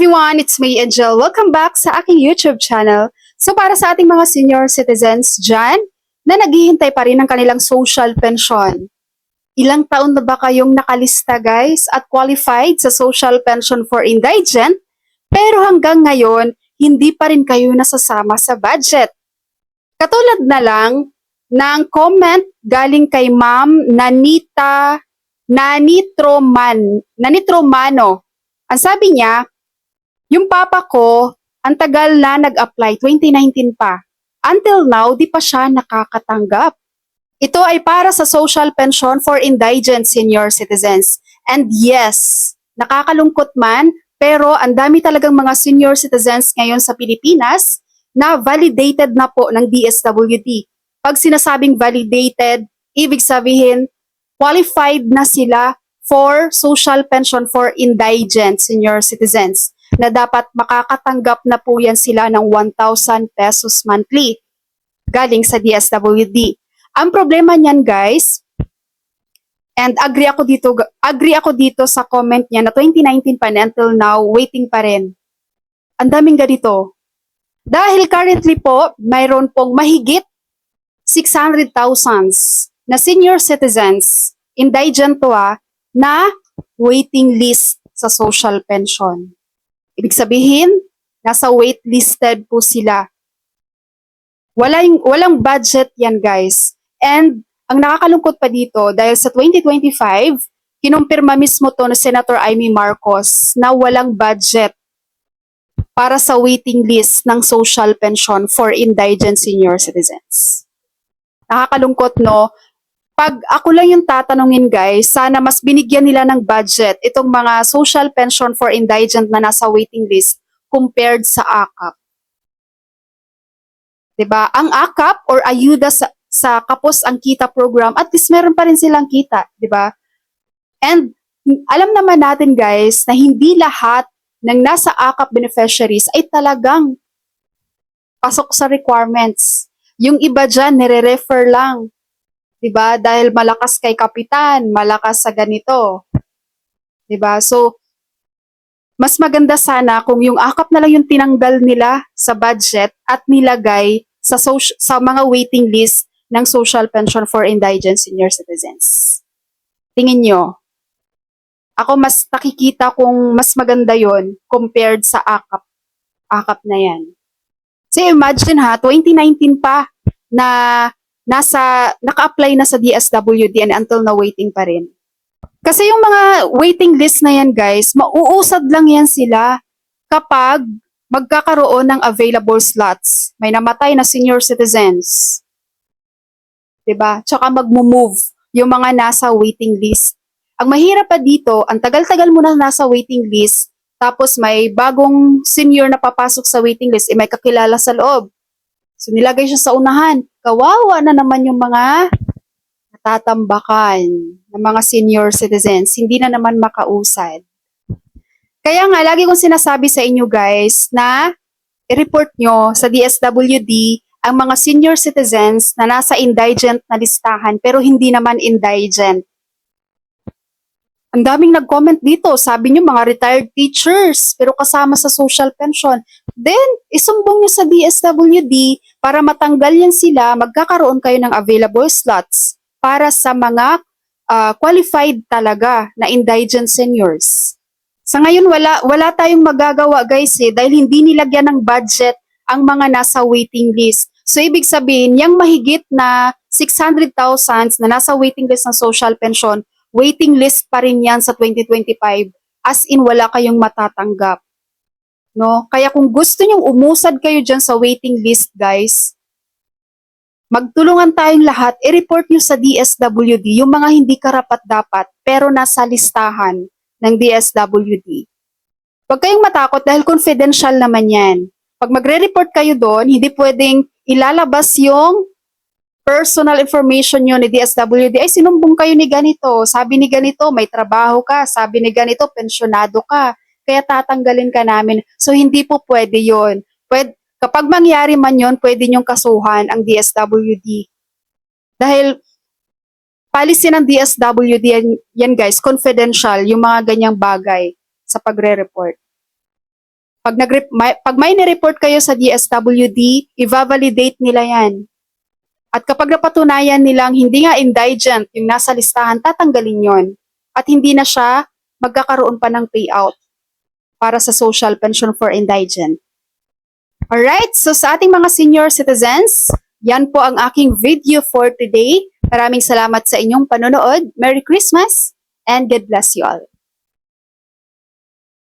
everyone, it's me, Angel. Welcome back sa aking YouTube channel. So para sa ating mga senior citizens dyan na naghihintay pa rin ng kanilang social pension, ilang taon na ba kayong nakalista guys at qualified sa social pension for indigent pero hanggang ngayon hindi pa rin kayo nasasama sa budget? Katulad na lang ng comment galing kay Ma'am Nanitromano. Ang sabi niya, yung papa ko, ang tagal na nag-apply, 2019 pa. Until now, di pa siya nakakatanggap. Ito ay para sa social pension for indigent senior citizens. And yes, nakakalungkot man, pero ang dami talagang mga senior citizens ngayon sa Pilipinas na validated na po ng DSWD. Pag sinasabing validated, ibig sabihin, qualified na sila for social pension for indigent senior citizens na dapat makakatanggap na po yan sila ng 1,000 pesos monthly galing sa DSWD. Ang problema niyan guys, and agree ako dito sa comment niya na 2019 pa na until now, waiting pa rin. Ang daming ganito. Dahil currently po, mayroon pong mahigit 600,000 na senior citizens, indigent to na waiting list sa social pension. Ibig sabihin, nasa waitlisted po sila. Walang budget yan guys. And ang nakakalungkot pa dito, dahil sa 2025, kinumpirma mismo to na Senator Amy Marcos na walang budget para sa waiting list ng social pension for indigent senior citizens. Nakakalungkot no? Pag ako lang yung tatanungin guys, sana mas binigyan nila ng budget itong mga social pension for indigent na nasa waiting list compared sa AKAP. Diba? Ang AKAP or ayuda sa Kapos ang Kita program, at least meron pa rin silang kita. Diba? And alam naman natin guys na hindi lahat ng nasa AKAP beneficiaries ay talagang pasok sa requirements. Yung iba dyan, nire-refer lang. Diba? Dahil malakas kay kapitan, malakas sa ganito. Diba? So, mas maganda sana kung yung AKAP na lang yung tinanggal nila sa budget at nilagay sa mga waiting list ng social pension for indigent senior citizens. Tingin nyo? Ako mas nakikita kung mas maganda yon compared sa AKAP. AKAP na yan. So imagine 2019 pa na naka-apply na sa DSWD and until na waiting pa rin. Kasi yung mga waiting list na yan guys, mauusad lang yan sila kapag magkakaroon ng available slots. May namatay na senior citizens. Diba? Tsaka mag-move yung mga nasa waiting list. Ang mahirap pa dito, ang tagal-tagal mo na nasa waiting list, tapos may bagong senior na papasok sa waiting list, may kakilala sa loob. So nilagay siya sa unahan. Kawawa na naman yung mga natatambakan ng mga senior citizens. Hindi na naman makausad. Kaya nga, lagi kong sinasabi sa inyo guys na i-report nyo sa DSWD ang mga senior citizens na nasa indigent na listahan pero hindi naman indigent. Ang daming nag-comment dito. Sabi nyo mga retired teachers pero kasama sa social pension. Then, isumbong nyo sa DSWD para matanggal yan sila, magkakaroon kayo ng available slots para sa mga qualified talaga na indigent seniors. Sa ngayon, wala tayong magagawa guys dahil hindi nilagyan ng budget ang mga nasa waiting list. So, ibig sabihin, yung mahigit na 600,000 na nasa waiting list ng social pension, waiting list pa rin yan sa 2025 as in wala kayong matatanggap. No? Kaya kung gusto nyong umusad kayo dyan sa waiting list guys, magtulungan tayong lahat, i-report nyo sa DSWD yung mga hindi karapat-dapat pero nasa listahan ng DSWD. Huwag kayong matakot dahil confidential naman yan. Pag magre-report kayo doon, hindi pwedeng ilalabas yung personal information nyo ni DSWD. Ay, sinumbong kayo ni ganito. Sabi ni ganito, may trabaho ka. Sabi ni ganito, pensyonado ka. Kaya tatanggalin ka namin. So, hindi po pwede yun. Kapag mangyari man yun, pwede nyong kasuhan ang DSWD. Dahil policy ng DSWD yan guys, confidential, yung mga ganyang bagay sa pagre-report. Pag may nireport kayo sa DSWD, i-validate nila yan. At kapag napatunayan nilang hindi nga indigent yung nasa listahan, tatanggalin yon. At hindi na siya magkakaroon pa ng payout para sa social pension for indigent. Alright, so sa ating mga senior citizens, yan po ang aking video for today. Maraming salamat sa inyong panonood. Merry Christmas and God bless you all.